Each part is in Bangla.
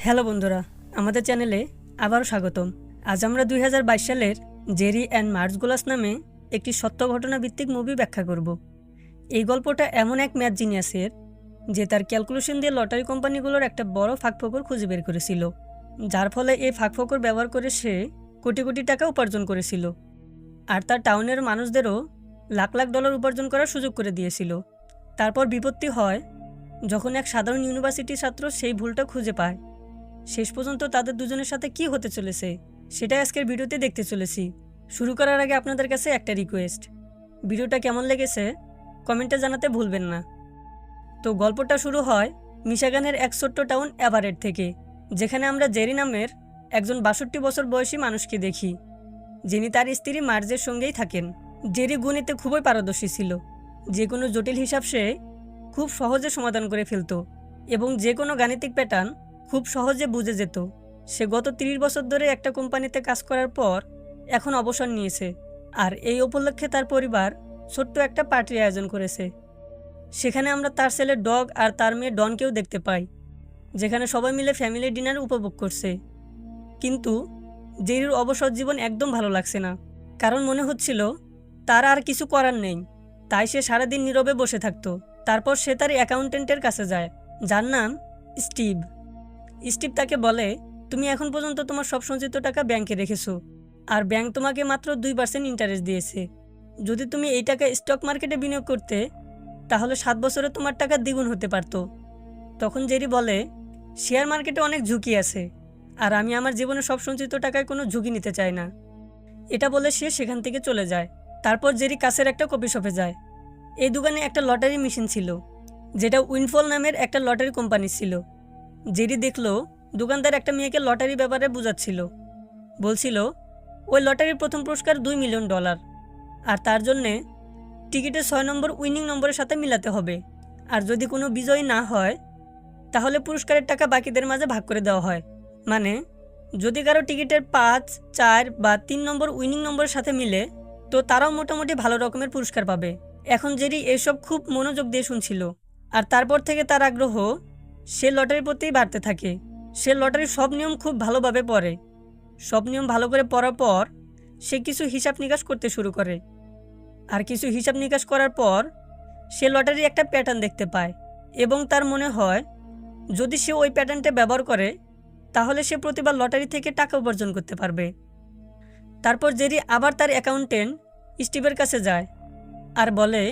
হ্যালো বন্ধুরা, আমাদের চ্যানেলে আবারও স্বাগতম। আজ আমরা 2022 সালের জেরি অ্যান্ড মার্জগোলাস নামে একটি সত্য ঘটনা ভিত্তিক মুভি ব্যাখ্যা করব। এই গল্পটা এমন এক ম্যাথ জিনিয়াসের যে তার ক্যালকুলেশন দিয়ে লটারি কোম্পানিগুলোর একটা বড় ফাঁকফোকর খুঁজে বের করেছিল, যার ফলে এই ফাঁকফোকর ব্যবহার করে সে কোটি কোটি টাকা উপার্জন করেছিল আর তার টাউনের মানুষদেরও লাখ লাখ ডলার উপার্জন করার সুযোগ করে দিয়েছিল। তারপর বিপত্তি হয় যখন এক সাধারণ ইউনিভার্সিটির ছাত্র সেই ভুলটা খুঁজে পায়। শেষ পর্যন্ত তাদের দুজনের সাথে কি হতে চলেছে সেটাই আজকের ভিডিওতে দেখতে চলেছি। শুরু করার আগে আপনাদের কাছে একটা রিকোয়েস্ট, ভিডিওটা কেমন লেগেছে কমেন্টে জানাতে ভুলবেন না। তো গল্পটা শুরু হয় মিশিগানের এক ছোট্ট টাউন এভারেট থেকে, যেখানে আমরা জেরি নামের একজন 62 বছর বয়সী মানুষকে দেখি, যিনি তার স্ত্রী মার্জের সঙ্গেই থাকেন। জেরি গণিতে খুবই পারদর্শী ছিল। যে কোনো জটিল হিসাব সে খুব সহজে সমাধান করে ফেলত এবং যে কোনো গাণিতিক প্যাটার্ন খুব সহজে বুঝে যেত। সে গত 30 বছর ধরে একটা কোম্পানিতে কাজ করার পর এখন অবসর নিয়েছে, আর এই উপলক্ষে তার পরিবার ছোট্ট একটা পার্টির আয়োজন করেছে। সেখানে আমরা তার ছেলে ডগ আর তার মেয়ে ডনকেও দেখতে পাই, যেখানে সবাই মিলে ফ্যামিলি ডিনার উপভোগ করছে। কিন্তু জেরির অবসর জীবন একদম ভালো লাগছে না, কারণ মনে হচ্ছিল তার আর কিছু করার নেই। তাই সে সারাদিন নীরবে বসে থাকতো। তারপর সে তার অ্যাকাউন্টেন্টের কাছে যায়, যার নাম স্টিভ। স্টিভ তাকে বলে, তুমি এখন পর্যন্ত তোমার সব সঞ্চিত টাকা ব্যাংকে রেখেছো, আর ব্যাংক তোমাকে মাত্র 2% ইন্টারেস্ট দিয়েছে। যদি তুমি এই টাকা স্টক মার্কেটে বিনিয়োগ করতে, তাহলে 7 বছরে তোমার টাকা দ্বিগুণ হতে পারত। তখন জেরি বলে, শেয়ার মার্কেটে অনেক ঝুঁকি আছে, আর আমি আমার জীবনে সব সঞ্চিত টাকায় কোনো ঝুঁকি নিতে চাই না। এটা বলে সে সেখান থেকে চলে যায়। তারপর জেরি কাছের একটা কফি শপে যায়। এই দোকানে একটা লটারি মেশিন ছিল, যেটা উইনফল নামের একটা লটারি কোম্পানি ছিল। জেরি দেখলো দোকানদার একটা মেয়েকে লটারি ব্যাপারে বোঝাচ্ছিল। বলছিল ওই লটারির প্রথম পুরস্কার $2 মিলিয়ন, আর তার জন্যে টিকিটের 6 নম্বর উইনিং নম্বরের সাথে মিলাতে হবে। আর যদি কোনো বিজয়ী না হয়, তাহলে পুরস্কারের টাকা বাকিদের মাঝে ভাগ করে দেওয়া হয়। মানে যদি কারো টিকিটের 5, 4 বা 3 নম্বর উইনিং নম্বরের সাথে মিলে, তো তারাও মোটামুটি ভালো রকমের পুরস্কার পাবে। এখন জেরি এসব খুব মনোযোগ দিয়ে শুনছিল, আর তারপর থেকে তার আগ্রহ সে লটারির প্রতিই বাড়তে থাকে। সে লটারির সব নিয়ম খুব ভালোভাবে পড়ে। সব নিয়ম ভালো করে পড়ার পর সে কিছু হিসাব নিকাশ করতে শুরু করে, আর কিছু হিসাব নিকাশ করার পর সে লটারির একটা প্যাটার্ন দেখতে পায় এবং তার মনে হয় যদি সে ওই প্যাটার্নটা ব্যবহার করে, তাহলে সে প্রতিবার লটারি থেকে টাকা উপার্জন করতে পারবে। তারপর জেরি আবার তার অ্যাকাউন্টেন্ট স্টিভের কাছে যায় আর বলে,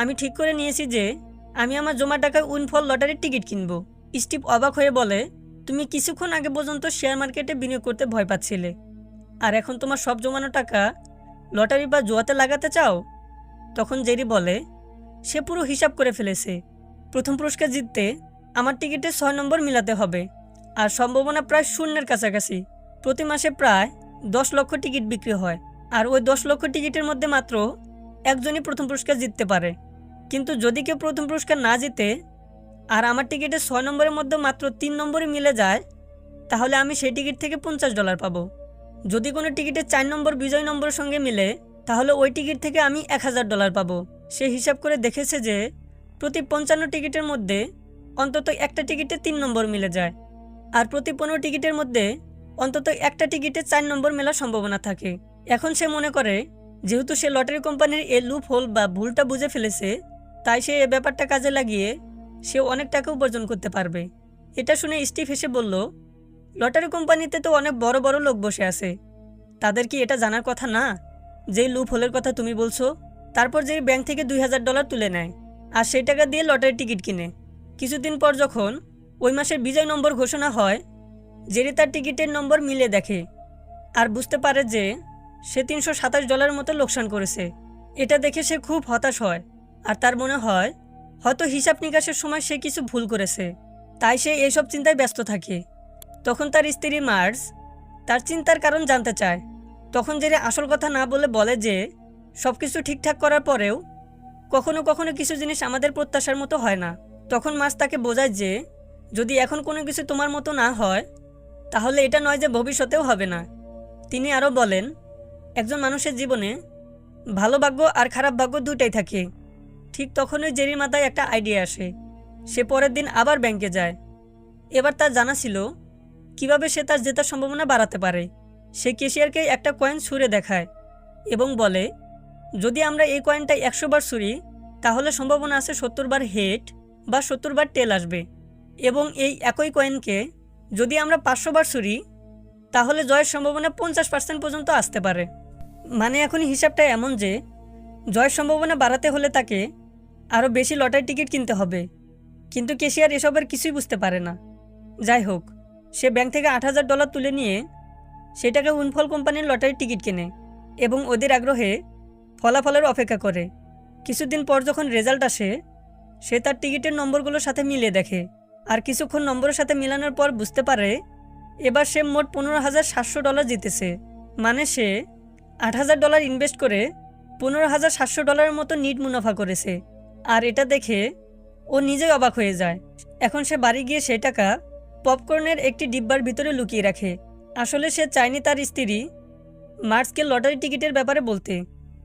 আমি ঠিক করে নিয়েছি যে আমি আমার জমা টাকায় উইনফল লটারির টিকিট কিনবো। স্টিভ অবাক হয়ে বলে, তুমি কিছুক্ষণ আগে পর্যন্ত শেয়ার মার্কেটে বিনিয়োগ করতে ভয় পাচ্ছিলে, আর এখন তোমার সব জমানো টাকা লটারি বা জুয়াতে লাগাতে চাও? তখন জেরি বলে, সে পুরো হিসাব করে ফেলেছে। প্রথম পুরস্কার জিততে আমার টিকিটে 6 নম্বর মিলাতে হবে, আর সম্ভাবনা প্রায় শূন্যের কাছাকাছি। প্রতি মাসে প্রায় 10 লক্ষ টিকিট বিক্রি হয়, আর ওই 10 লক্ষ টিকিটের মধ্যে মাত্র একজনই প্রথম পুরস্কার জিততে পারে। কিন্তু যদি কেউ প্রথম পুরস্কার না জিতে আর আমার টিকিটে 6 নম্বরের মধ্যে মাত্র 3 নম্বরই মিলে যায়, তাহলে আমি সেই টিকিট থেকে $50 পাবো। যদি কোনো টিকিটে 4 নম্বর বিজয় নম্বরের সঙ্গে মিলে, তাহলে ওই টিকিট থেকে আমি $1000 পাবো। সে হিসাব করে দেখেছে যে প্রতি 55 টিকিটের মধ্যে অন্তত একটা টিকিটে 3 নম্বর মিলে যায়, আর প্রতি 15 টিকিটের মধ্যে অন্তত একটা টিকিটে 4 নম্বর মেলার সম্ভাবনা থাকে। এখন সে মনে করে যেহেতু সে লটারি কোম্পানির এই লুপ হোল বা ভুলটা বুঝে ফেলেছে, তাই সে এই ব্যাপারটা কাজে লাগিয়ে সে অনেক টাকা উপার্জন করতে পারবে। এটা শুনে স্টিভ হেসে বলল, লটারি কোম্পানিতে তো অনেক বড় বড় লোক বসে আছে, তাদের কি এটা জানার কথা না যে লুপ হোলের কথা তুমি বলছো? তারপর যে ব্যাংক থেকে $2000 তুলে নেয় আর সেই টাকা দিয়ে লটারি টিকিট কিনে। কিছুদিন পর যখন ওই মাসের বিজয় নম্বর ঘোষণা হয়, জেরি তার টিকিটের নম্বর মিলে দেখে আর বুঝতে পারে যে সে $327 মতো লোকসান করেছে। এটা দেখে সে খুব হতাশ হয়, আর তার মনে হয় হয়তো হিসাব নিকাশের সময় সে কিছু ভুল করেছে। তাই সে এইসব চিন্তায় ব্যস্ত থাকে। তখন তার স্ত্রী মার্জ তার চিন্তার কারণ জানতে চায়। তখন জেরি আসল কথা না বলে যে সব কিছু ঠিকঠাক করার পরেও কখনো কখনো কিছু জিনিস আমাদের প্রত্যাশার মতো হয় না। তখন মার্জ তাকে বোঝায় যে যদি এখন কোনো কিছু তোমার মতো না হয়, তাহলে এটা নয় যে ভবিষ্যতেও হবে না। তিনি আরও বলেন, একজন মানুষের জীবনে ভালো ভাগ্য আর খারাপ ভাগ্য দুটাই থাকে। ঠিক তখনই জেরির মাথায় একটা আইডিয়া আসে। সে পরের দিন আবার ব্যাংকে যায়। এবার তার জানা ছিল কিভাবে সে তার জেতার সম্ভাবনা বাড়াতে পারে। সে ক্যাশিয়ারকে একটা কয়েন ছুঁড়ে দেখায় এবং বলে, যদি আমরা এই কয়েনটা 100 বার ছুঁড়ি তাহলে সম্ভাবনা আছে 70 বার হেড বা 70 বার টেল আসবে, এবং এই একই কয়েনকে যদি আমরা 500 বার ছুঁড়ি তাহলে জয়ের সম্ভাবনা 50% পর্যন্ত আসতে পারে। মানে এখন হিসাবটা এমন যে জয়ের সম্ভাবনা বাড়াতে হলে তাকে আরও বেশি লটারি টিকিট কিনতে হবে, কিন্তু ক্যাশিয়ার এসবের কিছুই বুঝতে পারে না। যাই হোক, সে ব্যাংক থেকে $8,000 তুলে নিয়ে সেটাকে উইনফল কোম্পানির লটারির টিকিট কেনে এবং ওদের আগ্রহে ফলাফলের অপেক্ষা করে। কিছুদিন পর যখন রেজাল্ট আসে, সে তার টিকিটের নম্বরগুলোর সাথে মিলিয়ে দেখে, আর কিছুক্ষণ নম্বরের সাথে মিলানোর পর বুঝতে পারে এবার সে মোট $15,700 জিতেছে। মানে সে $8,000 ইনভেস্ট করে $15,700 মতো নিট মুনাফা করেছে। আর এটা দেখে ও নিজেই অবাক হয়ে যায়। এখন সে বাড়ি গিয়ে সেই টাকা পপকর্নের একটি ডিব্বার ভিতরে লুকিয়ে রাখে। আসলে সে চায়নি তার স্ত্রী মার্কসকে লটারি টিকিটের ব্যাপারে বলতে,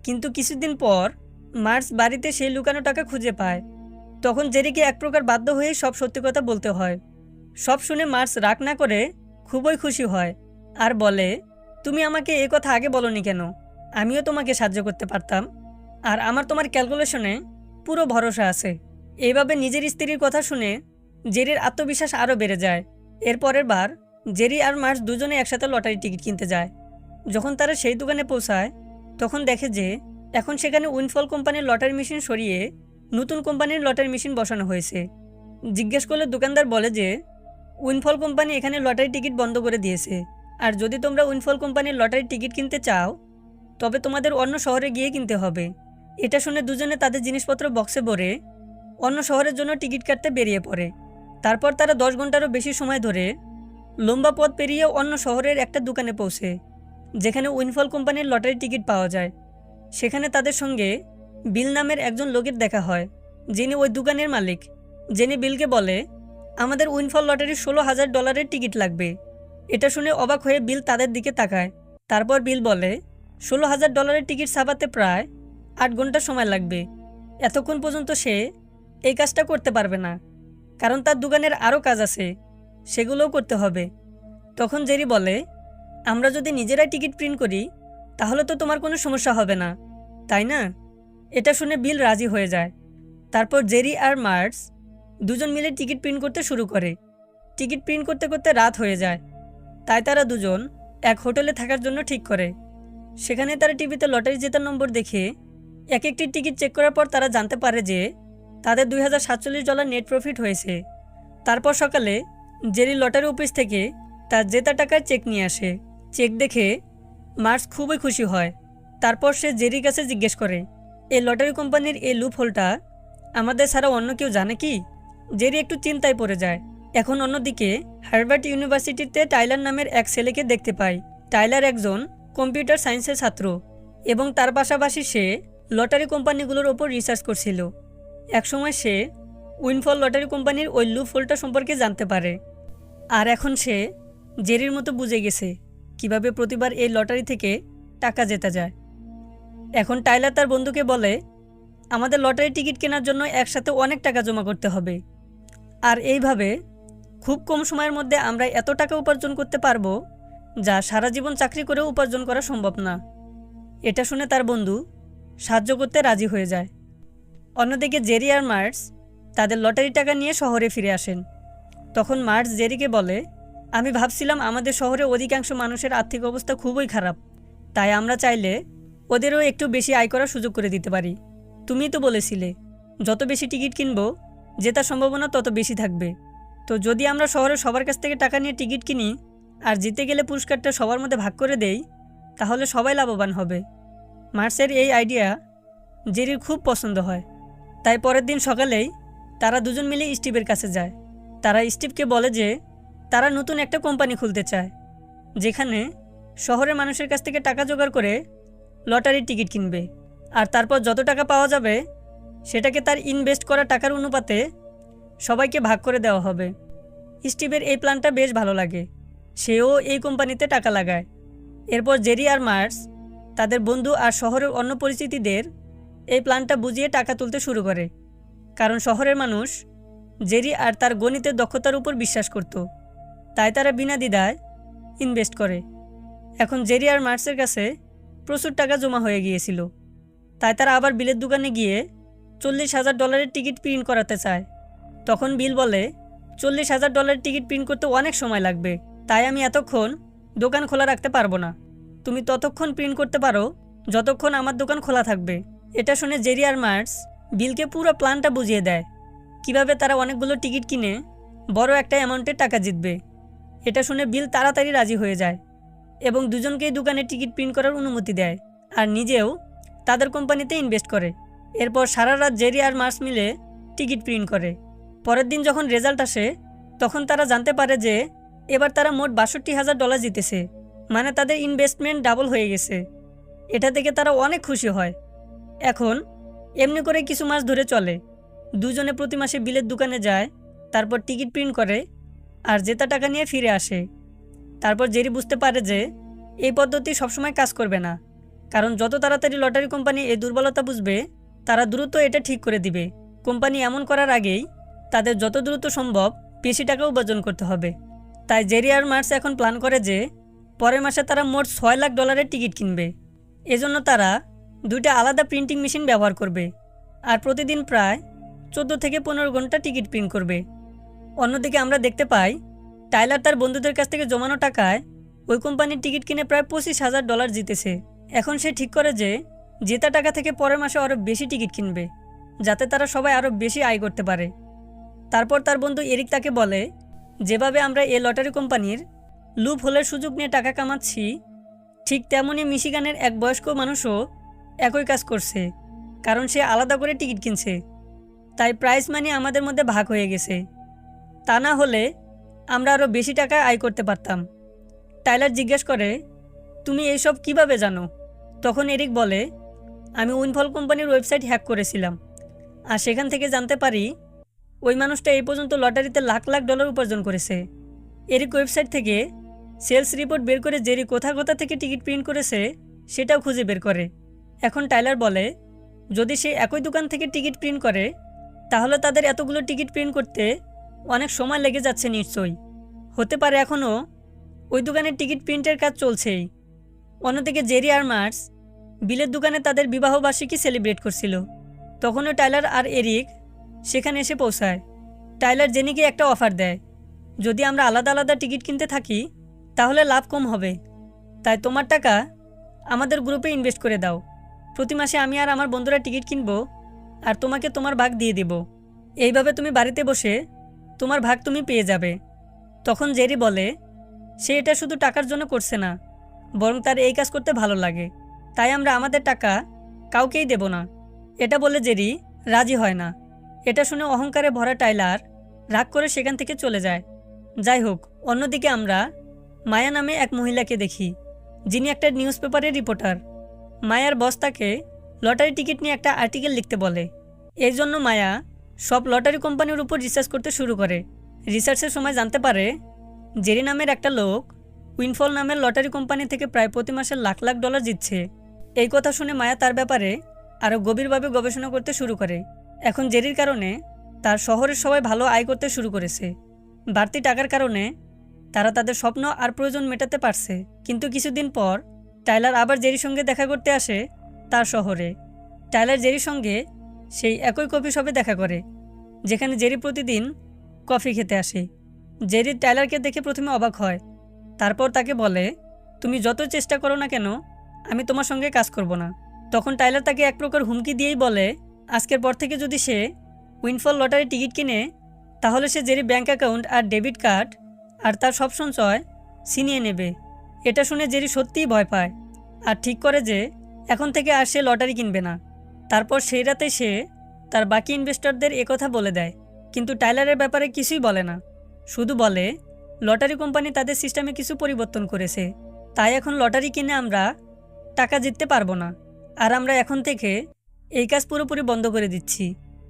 কিন্তু কিছুদিন পর মার্কস বাড়িতে সেই লুকানো টাকা খুঁজে পায়। তখন জেরিকে এক প্রকার বাধ্য হয়েই সব সত্যি কথা বলতে হয়। সব শুনে মার্কস রাগ না করে খুবই খুশি হয় আর বলে, তুমি আমাকে এ কথা আগে বলনি কেন? আমিও তোমাকে সাহায্য করতে পারতাম, আর আমার তোমার ক্যালকুলেশনে পুরো ভরসা আছে। এইভাবে নিজের স্ত্রীর কথা শুনে জেরির আত্মবিশ্বাস আরও বেড়ে যায়। এর পরের বার জেরি আর মার্কস দুজনে একসাথে লটারি টিকিট কিনতে যায়। যখন তারা সেই দোকানে পৌঁছায় তখন দেখে যে এখন সেখানে উইনফল কোম্পানির লটারি মেশিন সরিয়ে নতুন কোম্পানির লটারি মেশিন বসানো হয়েছে। জিজ্ঞেস করলে দোকানদার বলে যে উইনফল কোম্পানি এখানে লটারি টিকিট বন্ধ করে দিয়েছে, আর যদি তোমরা উইনফল কোম্পানির লটারি টিকিট কিনতে চাও তবে তোমাদের অন্য শহরে গিয়ে কিনতে হবে। এটা শুনে দুজনে তাদের জিনিসপত্র বক্সে ভরে অন্য শহরের জন্য টিকিট কাটতে বেরিয়ে পড়ে। তারপর তারা 10 ঘন্টারও বেশি সময় ধরে লম্বা পথ পেরিয়ে অন্য শহরের একটা দোকানে পৌঁছে, যেখানে উইনফল কোম্পানির লটারি টিকিট পাওয়া যায়। সেখানে তাদের সঙ্গে বিল নামের একজন লোকের দেখা হয়, যিনি ওই দোকানের মালিক। যিনি বিলকে বলে, আমাদের উইনফল লটারির $16,000 টিকিট লাগবে। এটা শুনে অবাক হয়ে বিল তাদের দিকে তাকায়। তারপর বিল বলে, $16,000 টিকিট ছাপাতে প্রায় 8 ঘন্টা সময় লাগবে। এতক্ষণ পর্যন্ত সে এই কাজটা করতে পারবে না, কারণ তার দোকানের আরও কাজ আছে, সেগুলোও করতে হবে। তখন জেরি বলে, আমরা যদি নিজেরাই টিকিট প্রিন্ট করি তাহলে তো তোমার কোনো সমস্যা হবে না, তাই না? এটা শুনে বিল রাজি হয়ে যায়। তারপর জেরি আর মার্কস দুজন মিলে টিকিট প্রিন্ট করতে শুরু করে। টিকিট প্রিন্ট করতে করতে রাত হয়ে যায়, তাই তারা দুজন এক হোটেলে থাকার জন্য ঠিক করে। সেখানে তারা টিভিতে লটারি জেতার নম্বর দেখে এক একটি টিকিট চেক করার পর তারা জানতে পারে যে তাদের $2,047 নেট প্রফিট হয়েছে। তারপর সকালে জেরি লটারি অফিস থেকে তার জেতা টাকার চেক নিয়ে আসে। চেক দেখে মার্কস খুবই খুশি হয়। তারপর সে জেরির কাছে জিজ্ঞেস করে, এই লটারি কোম্পানির এই লুপ হোলটা আমাদের ছাড়া অন্য কেউ জানে কি? জেরি একটু চিন্তায় পড়ে যায়। এখন অন্যদিকে হার্ভার্ড ইউনিভার্সিটিতে টাইলার নামের এক ছেলেকে দেখতে পাই। টাইলার একজন কম্পিউটার সায়েন্সের ছাত্র এবং তার পাশাপাশি সে লটারি কোম্পানিগুলোর ওপর রিসার্চ করছিল। একসময় সে উইনফল লটারি কোম্পানির ওই লুপ হোলটা সম্পর্কে জানতে পারে, আর এখন সে জেরির মতো বুঝে গেছে কিভাবে প্রতিবার এই লটারি থেকে টাকা জেতা যায়। এখন টাইলার তার বন্ধুকে বলে, আমাদের লটারি টিকিট কেনার জন্য একসাথে অনেক টাকা জমা করতে হবে, আর এইভাবে খুব কম সময়ের মধ্যে আমরা এত টাকা উপার্জন করতে পারবো যা সারা জীবন চাকরি করেও উপার্জন করা সম্ভব না। এটা শুনে তার বন্ধু সাহায্য করতে রাজি হয়ে যায়। অন্যদিকে জেরি আর মার্কস তাদের লটারি টাকা নিয়ে শহরে ফিরে আসেন। তখন মার্কস জেরিকে বলে, আমি ভাবছিলাম আমাদের শহরে অধিকাংশ মানুষের আর্থিক অবস্থা খুবই খারাপ, তাই আমরা চাইলে ওদেরও একটু বেশি আয় করার সুযোগ করে দিতে পারি। তুমি তো বলেছিলে যত বেশি টিকিট কিনবো জেতার সম্ভাবনা তত বেশি থাকবে। তো যদি আমরা শহরে সবার কাছ থেকে টাকা নিয়ে টিকিট কিনি আর জিতে গেলে পুরস্কারটা সবার মধ্যে ভাগ করে দেই তাহলে সবাই লাভবান হবে। মার্কসের এই আইডিয়া জেরির খুব পছন্দ হয়। তাই পরের দিন সকালেই তারা দুজন মিলে স্টিভের কাছে যায়। তারা স্টিভকে বলে যে তারা নতুন একটা কোম্পানি খুলতে চায়, যেখানে শহরের মানুষের কাছ থেকে টাকা জোগাড় করে লটারির টিকিট কিনবে, আর তারপর যত টাকা পাওয়া যাবে সেটাকে তার ইনভেস্ট করা টাকার অনুপাতে সবাইকে ভাগ করে দেওয়া হবে। স্টিভের এই প্ল্যানটা বেশ ভালো লাগে, সেও এই কোম্পানিতে টাকা লাগায়। এরপর জেরি আর মার্কস তাদের বন্ধু আর শহরের অন্য পরিচিতিদের এই প্ল্যানটা বুঝিয়ে টাকা তুলতে শুরু করে, কারণ শহরের মানুষ জেরি আর তার গণিতের দক্ষতার উপর বিশ্বাস করত। তাই তারা বিনা দ্বিধায় ইনভেস্ট করে। এখন জেরি আর মার্কসের কাছে প্রচুর টাকা জমা হয়ে গিয়েছিল, তাই তারা আবার বিলের দোকানে গিয়ে $40,000 টিকিট প্রিন্ট করাতে চায়। তখন বিল বলে, $40,000 টিকিট প্রিন্ট করতে অনেক সময় লাগবে, তাই আমি এতক্ষণ দোকান খোলা রাখতে পারবো না। তুমি ততক্ষণ প্রিন্ট করতে পারো যতক্ষণ আমার দোকান খোলা থাকবে। এটা শুনে জেরি আর মার্কস বিলকে পুরো প্ল্যানটা বুঝিয়ে দেয়, কিভাবে তারা অনেকগুলো টিকিট কিনে বড় একটা অ্যামাউন্টের টাকা জিতবে। এটা শুনে বিল তাড়াতাড়ি রাজি হয়ে যায় এবং দুজনকেই দোকানে টিকিট প্রিন্ট করার অনুমতি দেয় আর নিজেও তাদের কোম্পানিতে ইনভেস্ট করে। এরপর সারা রাত জেরি আর মার্কস মিলে টিকিট প্রিন্ট করে। পরের দিন যখন রেজাল্ট আসে তখন তারা জানতে পারে যে এবার তারা মোট $62,000 জিতেছে, মানে তাদের ইনভেস্টমেন্ট ডাবল হয়ে গেছে। এটা দেখে তারা অনেক খুশি হয়। এখন এমনি করে কিছু মাস ধরে চলে। দুজনে প্রতি মাসে বিলের দোকানে যায়, তারপর টিকিট প্রিন্ট করে আর জেতা টাকা নিয়ে ফিরে আসে। তারপর জেরি বুঝতে পারে যে এই পদ্ধতি সবসময় কাজ করবে না, কারণ যত তাড়াতাড়ি লটারি কোম্পানি এই দুর্বলতা বুঝবে তারা দ্রুত এটা ঠিক করে দিবে। কোম্পানি এমন করার আগেই তাদের যত দ্রুত সম্ভব বেশি টাকা উপার্জন করতে হবে। তাই জেরি আর মার্কস এখন প্ল্যান করে যে পরের মাসে তারা মোট $6 লাখ টিকিট কিনবে। এজন্য তারা দুইটা আলাদা প্রিন্টিং মেশিন ব্যবহার করবে আর প্রতিদিন প্রায় 14 থেকে 15 ঘন্টা টিকিট প্রিন্ট করবে। অন্যদিকে আমরা দেখতে পাই টাইলার তার বন্ধুদের কাছ থেকে জমানো টাকায় ওই কোম্পানির টিকিট কিনে প্রায় $25,000 জিতেছে। এখন সে ঠিক করে যে জেতা টাকা থেকে পরের মাসে আরও বেশি টিকিট কিনবে, যাতে তারা সবাই আরও বেশি আয় করতে পারে। তারপর তার বন্ধু এরিক তাকে বলে, যেভাবে আমরা এই লটারি কোম্পানির লুপ হোলের সুযোগ নিয়ে টাকা কামাচ্ছি, ঠিক তেমনই মিশিগানের এক বয়স্ক মানুষও একই কাজ করছে, কারণ সে আলাদা করে টিকিট কিনছে। তাই প্রাইজ মানি আমাদের মধ্যে ভাগ হয়ে গেছে, তা না হলে আমরা আরও বেশি টাকা আয় করতে পারতাম। টাইলার জিজ্ঞেস করে, তুমি এইসব কিভাবে জানো? তখন এরিক বলে, আমি উইনফল কোম্পানির ওয়েবসাইট হ্যাক করেছিলাম আর সেখান থেকে জানতে পারি ওই মানুষটা এই পর্যন্ত লটারিতে লাখ লাখ ডলার উপার্জন করেছে। এরিক ওয়েবসাইট থেকে সেলস রিপোর্ট বের করে জেরি কোথা কোথা থেকে টিকিট প্রিন্ট করেছে সেটাও খুঁজে বের করে। এখন টাইলার বলে, যদি সে একই দোকান থেকে টিকিট প্রিন্ট করে তাহলে তাদের এতগুলো টিকিট প্রিন্ট করতে অনেক সময় লেগে যাচ্ছে নিশ্চয়ই। হতে পারে এখনও ওই দোকানের টিকিট প্রিন্টের কাজ চলছেই। অন্যদিকে জেরি আর মার্কস বিলের দোকানে তাদের বিবাহবার্ষিকী সেলিব্রেট করছিল। তখনও টাইলার আর এরিক সেখানে এসে পৌঁছায়। টাইলার জেনিকে একটা অফার দেয়, যদি আমরা আলাদা আলাদা টিকিট কিনতে থাকি তাহলে লাভ কম হবে, তাই তোমার টাকা আমাদের গ্রুপে ইনভেস্ট করে দাও। প্রতি মাসে আমি আর আমার বন্ধুরা টিকিট কিনবো আর তোমাকে তোমার ভাগ দিয়ে দেব। এইভাবে তুমি বাড়িতে বসে তোমার ভাগ তুমি পেয়ে যাবে। তখন জেরি বলে, সে এটা শুধু টাকার জন্য করছে না, বরং তার এই কাজ করতে ভালো লাগে, তাই আমরা আমাদের টাকা কাউকেই দেব না। এটা বলে জেরি রাজি হয় না। এটা শুনে অহংকারে ভরা টাইলার রাগ করে সেখান থেকে চলে যায়। যাই হোক, অন্যদিকে আমরা মায়া নামে এক মহিলাকে দেখি, যিনি একটা নিউজ পেপারের রিপোর্টার। মায়ার বস তাকে লটারি টিকিট নিয়ে একটা আর্টিকেল লিখতে বলে। এই জন্য মায়া সব লটারি কোম্পানির উপর রিসার্চ করতে শুরু করে। রিসার্চের সময় জানতে পারে জেরি নামের একটা লোক উইনফল নামের লটারি কোম্পানি থেকে প্রায় প্রতি মাসে লাখ লাখ ডলার জিতছে। এই কথা শুনে মায়া তার ব্যাপারে আরও গভীরভাবে গবেষণা করতে শুরু করে। এখন জেরির কারণে তার শহরের সবাই ভালো আয় করতে শুরু করেছে। বাড়তি টাকার কারণে তারা তাদের স্বপ্ন আর প্রয়োজন মেটাতে পারছে। কিন্তু কিছুদিন পর টাইলার আবার জেরির সঙ্গে দেখা করতে আসে তার শহরে। টাইলার জেরির সঙ্গে সেই একই কফি শপে দেখা করে, যেখানে জেরি প্রতিদিন কফি খেতে আসে। জেরি টাইলারকে দেখে প্রথমে অবাক হয়, তারপর তাকে বলে, তুমি যত চেষ্টা করো না কেন আমি তোমার সঙ্গে কাজ করব না। তখন টাইলার তাকে এক প্রকার হুমকি দিয়েই বলে, আজকের পর থেকে যদি সে উইনফল লটারি টিকিট কিনে তাহলে সে জেরি ব্যাঙ্ক অ্যাকাউন্ট আর ডেবিট কার্ড আর তার সব সঞ্চয় ছিনিয়ে নেবে। এটা শুনে জেরি সত্যিই ভয় পায় আর ঠিক করে যে এখন থেকে আর সে লটারি কিনবে না। তারপর সেই রাতে সে তার বাকি ইনভেস্টরদের একথা বলে দেয়, কিন্তু টাইলারের ব্যাপারে কিছুই বলে না। শুধু বলে লটারি কোম্পানি তাদের সিস্টেমে কিছু পরিবর্তন করেছে, তাই এখন লটারি কিনে আমরা টাকা জিততে পারবো না, আর আমরা এখন থেকে এই কাজ পুরোপুরি বন্ধ করে দিচ্ছি।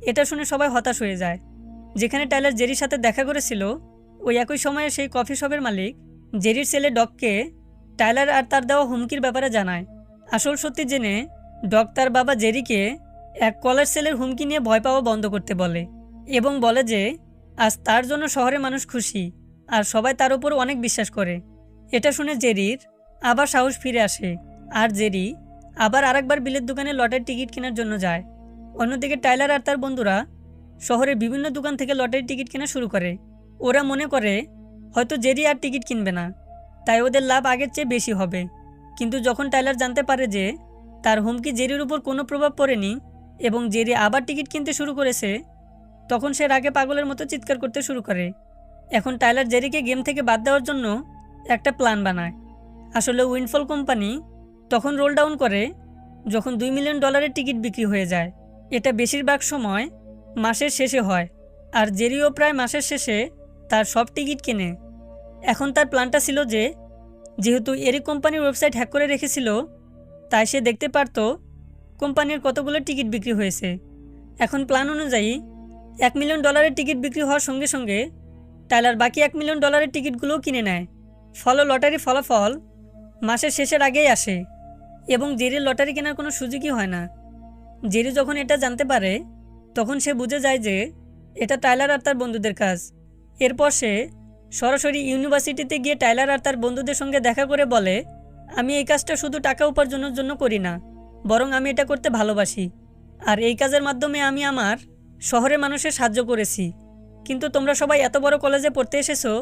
এটা শুনে সবাই হতাশ হয়ে যায়। যেখানে টাইলার জেরির সাথে দেখা করেছিল ওই একই সময়ে সেই কফি শপের মালিক জেরির ছেলে ডগকে টাইলার আর তার দেওয়া হুমকির ব্যাপারে জানায়। আসল সত্যি জেনে ডগ তার বাবা জেরিকে এক কলার সেলের হুমকি নিয়ে ভয় পাওয়া বন্ধ করতে বলে এবং বলে যে আজ তার জন্য শহরে মানুষ খুশি, আর সবাই তার উপর অনেক বিশ্বাস করে। এটা শুনে জেরির আবার সাহস ফিরে আসে, আর জেরি আবার আরেকবার বিলের দোকানে লটারির টিকিট কেনার জন্য যায়। অন্যদিকে টাইলার আর তার বন্ধুরা শহরের বিভিন্ন দোকান থেকে লটারির টিকিট কেনা শুরু করে। ওরা মনে করে হয়তো জেরি আর টিকিট কিনবে না, তাই ওদের লাভ আগের চেয়ে বেশি হবে। কিন্তু যখন টাইলার জানতে পারে যে তার হুমকি জেরির উপর কোনো প্রভাব পড়েনি এবং জেরি আবার টিকিট কিনতে শুরু করেছে, তখন সে রাগে পাগলের মতো চিৎকার করতে শুরু করে। এখন টাইলার জেরিকে গেম থেকে বাদ দেওয়ার জন্য একটা প্ল্যান বানায়। আসলে উইন্ডফল কোম্পানি তখন রোল ডাউন করে যখন $2 মিলিয়ন টিকিট বিক্রি হয়ে যায়। এটা বেশিরভাগ সময় মাসের শেষে হয়, আর জেরিও প্রায় মাসের শেষে তার সব টিকিট কেনে। এখন তার প্ল্যানটা ছিল যে যেহেতু এরিক কোম্পানির ওয়েবসাইট হ্যাক করে রেখেছিল, তাই সে দেখতে পারত কোম্পানির কতগুলো টিকিট বিক্রি হয়েছে। এখন প্ল্যান অনুযায়ী $1 মিলিয়ন টিকিট বিক্রি হওয়ার সঙ্গে সঙ্গে টাইলার বাকি $1 মিলিয়ন টিকিটগুলোও কিনে নেয়। ফলে লটারি ফলাফল মাসের শেষের আগেই আসে এবং জেরির লটারি কেনার কোনো সুযোগই হয় না। জেরি যখন এটা জানতে পারে তখন সে বুঝে যায় যে এটা টাইলার আর তার বন্ধুদের কাজ। এরপর সে সরাসরি ইউনিভার্সিটিতে গিয়ে টাইলার আর তার বন্ধুদের সঙ্গে দেখা করে বলে, আমি এই কাজটা শুধু টাকা উপার্জনের জন্য করি না, বরং আমি এটা করতে ভালোবাসি, আর এই কাজের মাধ্যমে আমি আমার শহরের মানুষের সাহায্য করেছি। কিন্তু তোমরা সবাই এত বড় কলেজে পড়তে এসেছো,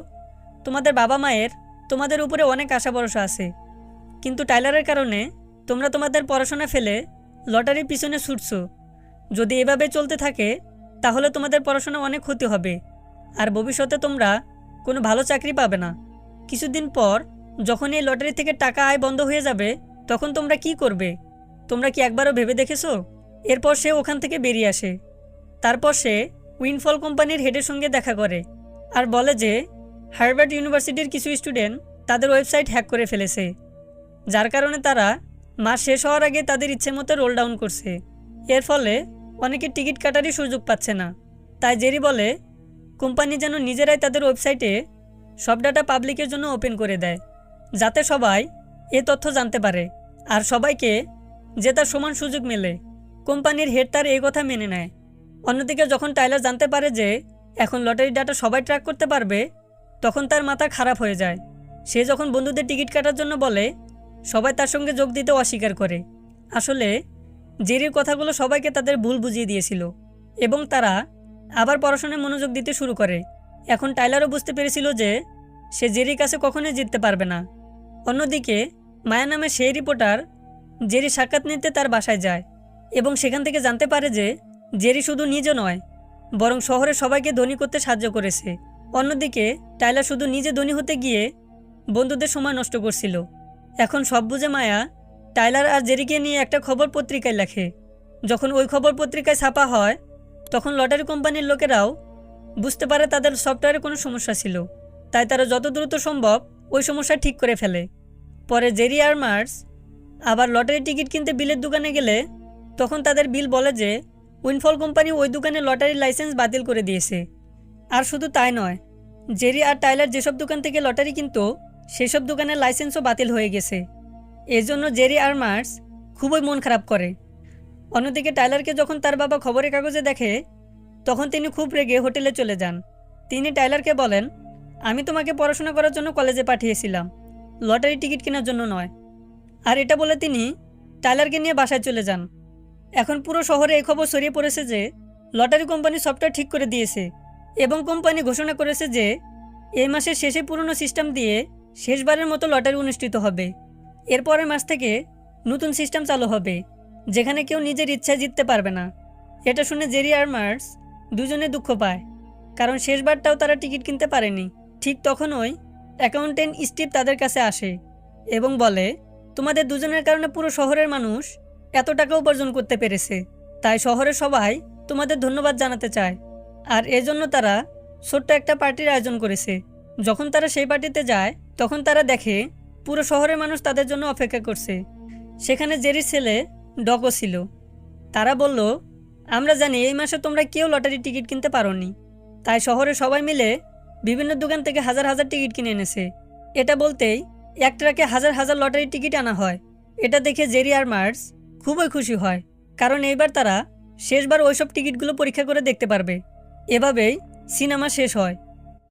তোমাদের বাবা মায়ের তোমাদের উপরে অনেক আশা ভরসা আছে, কিন্তু টাইলারের কারণে তোমরা তোমাদের পড়াশোনা ফেলে লটারির পিছনে ছুটছো। যদি এভাবে চলতে থাকে তাহলে তোমাদের পড়াশোনা অনেক ক্ষতি হবে, আর ভবিষ্যতে তোমরা কোনো ভালো চাকরি পাবে না। কিছুদিন পর যখন এই লটারি থেকে টাকা আয় বন্ধ হয়ে যাবে তখন তোমরা কি করবে? তোমরা কি একবারও ভেবে দেখেছো? এরপর সে ওখান থেকে বেরিয়ে আসে। তারপর সে উইন্ডফল কোম্পানির হেডের সঙ্গে দেখা করে আর বলে যে হার্ভার্ড ইউনিভার্সিটির কিছু স্টুডেন্ট তাদের ওয়েবসাইট হ্যাক করে ফেলেছে, যার কারণে তারা মাস শেষ হওয়ার আগে তাদের ইচ্ছে মতো রোল ডাউন করছে। এর ফলে অনেকে টিকিট কাটারই সুযোগ পাচ্ছে না। তাই জেরি বলে কোম্পানি যেন নিজেরাই তাদের ওয়েবসাইটে সব ডাটা পাবলিকের জন্য ওপেন করে দেয়, যাতে সবাই এ তথ্য জানতে পারে আর সবাইকে যে তার সমান সুযোগ মেলে। কোম্পানির হেড তার এই কথা মেনে নেয়। অন্যদিকে যখন টাইলার জানতে পারে যে এখন লটারি ডাটা সবাই ট্র্যাক করতে পারবে, তখন তার মাথা খারাপ হয়ে যায়। সে যখন বন্ধুদের টিকিট কাটার জন্য বলে, সবাই তার সঙ্গে যোগ দিতে অস্বীকার করে। আসলে জেরির কথাগুলো সবাইকে তাদের ভুল বুঝিয়ে দিয়েছিল এবং তারা আবার পড়াশোনায় মনোযোগ দিতে শুরু করে। এখন টাইলারও বুঝতে পেরেছিল যে সে জেরির কাছে কখনোই জিততে পারবে না। অন্যদিকে মায়া নামে সেই রিপোর্টার জেরি সাক্ষাৎ নিতে তার বাসায় যায় এবং সেখান থেকে জানতে পারে যে জেরি শুধু নিজে নয়, বরং শহরের সবাইকে ধনী করতে সাহায্য করেছে। অন্যদিকে টাইলার শুধু নিজে ধনী হতে গিয়ে বন্ধুদের সময় নষ্ট করছিল। এখন সব বুঝে মায়া টাইলার আর জেরিকে নিয়ে একটা খবর পত্রিকায় লেখে। যখন ওই খবর পত্রিকায় ছাপা হয় তখন লটারি কোম্পানির লোকেরাও বুঝতে পারে তাদের সফটওয়্যারে কোনো সমস্যা ছিল, তাই তারা যত দ্রুত সম্ভব ওই সমস্যা ঠিক করে ফেলে। পরে জেরি আর মার্স আবার লটারি টিকিট কিনতে বিলের দোকানে গেলে তখন তাদের বিল বলে যে উইন্ডফল কোম্পানি ওই দোকানে লটারির লাইসেন্স বাতিল করে দিয়েছে। আর শুধু তাই নয়, জেরি আর টাইলার যেসব দোকান থেকে লটারি কিনতো সেসব দোকানের লাইসেন্সও বাতিল হয়ে গেছে। এজন্য জেরি আর মার্স খুবই মন খারাপ করে। অন্যদিকে টাইলারকে যখন তার বাবা খবরের কাগজে দেখে তখন তিনি খুব রেগে হোটেলে চলে যান। তিনি টাইলারকে বলেন, আমি তোমাকে পড়াশোনা করার জন্য কলেজে পাঠিয়েছিলাম, লটারি টিকিট কেনার জন্য নয়। আর এটা বলে তিনি টাইলারকে নিয়ে বাসায় চলে যান। এখন পুরো শহরে এই খবর ছড়িয়ে পড়েছে যে লটারি কোম্পানি সফটওয়্যার ঠিক করে দিয়েছে এবং কোম্পানি ঘোষণা করেছে যে এই মাসের শেষে পুরনো সিস্টেম দিয়ে শেষবারের মতো লটারি অনুষ্ঠিত হবে। এরপরের মাস থেকে নতুন সিস্টেম চালু হবে যেখানে কেউ নিজের ইচ্ছায় জিততে পারবে না। এটা শুনে জেরি আর মার্স দুজনে দুঃখ পায়, কারণ শেষবারটাও তারা টিকিট কিনতে পারেনি। ঠিক তখনই অ্যাকাউন্টেন্ট স্টিভ তাদের কাছে আসে এবং বলে, তোমাদের দুজনের কারণে পুরো শহরের মানুষ এত টাকা উপার্জন করতে পেরেছে, তাই শহরের সবাই তোমাদের ধন্যবাদ জানাতে চায়। আর এজন্য তারা ছোট্ট একটা পার্টির আয়োজন করেছে। যখন তারা সেই পার্টিতে যায় তখন তারা দেখে পুরো শহরের মানুষ তাদের জন্য অপেক্ষা করছে। সেখানে জেরির ছেলে ডকও ছিল। তারা বলল, আমরা জানি এই মাসে তোমরা কেউ লটারি টিকিট কিনতে পারোনি, তাই শহরের সবাই মিলে বিভিন্ন দোকান থেকে হাজার হাজার টিকিট কিনে এনেছে। এটা বলতেই এক ট্রাকে হাজার হাজার লটারির টিকিট আনা হয়। এটা দেখে জেরি আর মার্স খুবই খুশি হয়, কারণ এইবার তারা শেষবার ওইসব টিকিটগুলো পরীক্ষা করে দেখতে পারবে। এভাবেই সিনেমা শেষ হয়।